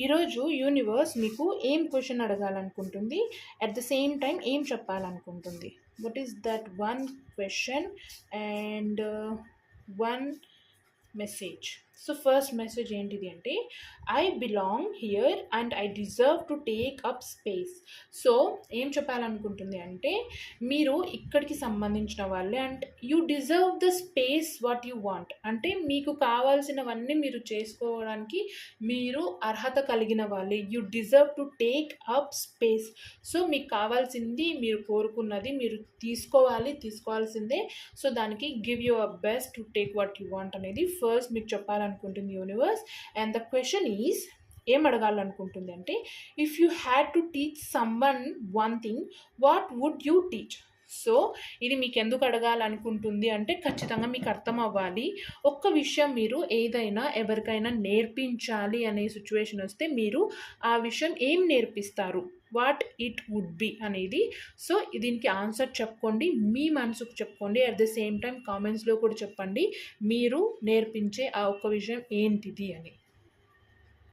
ఈరోజు యూనివర్స్ మీకు ఏం క్వశ్చన్ అడగాలనుకుంటుంది, అట్ ద సేమ్ టైం ఏం చెప్పాలనుకుంటుంది? What is that one question and one message? So first message ఏంటిది అంటే, I belong here and I deserve to take up space. So ఏం చెప్పాలనుకుంటుంది అంటే, మీరు ఇక్కడికి సంబంధించిన వాళ్ళే and you deserve the space what you want. అంటే మీకు కావాల్సినవన్నీ మీరు చేసుకోవడానికి మీరు అర్హత కలిగిన వాళ్ళే. You deserve to take up space. So మీకు కావాల్సింది, మీరు కోరుకున్నది మీరు తీసుకోవాల్సిందే. సో దానికి give your best to take what you want అనేది ఫస్ట్ మీకు చెప్పాలనుకుంటుంది universe. And the question is, ఏం అడగాలనుకుంటుంది అంటే, if you had to teach someone one thing, what would you teach? So ఇది మీకు ఎందుకు అడగాలనుకుంటుంది అంటే, ఖచ్చితంగా మీకు అర్థం అవ్వాలి. ఒక్క విషయం మీరు ఏదైనా ఎవరికైనా నేర్పించాలి అనే సిచ్యువేషన్ వస్తే మీరు ఆ విషయం ఏం నేర్పిస్తారు, వాట్ ఇట్ వుడ్ బి అనేది. సో దీనికి ఆన్సర్ చెప్పుకోండి, మీ మనసుకు చెప్పుకోండి. అట్ ద సేమ్ టైం కామెంట్స్లో కూడా చెప్పండి మీరు నేర్పించే ఆ ఒక్క విషయం ఏంటిది అని.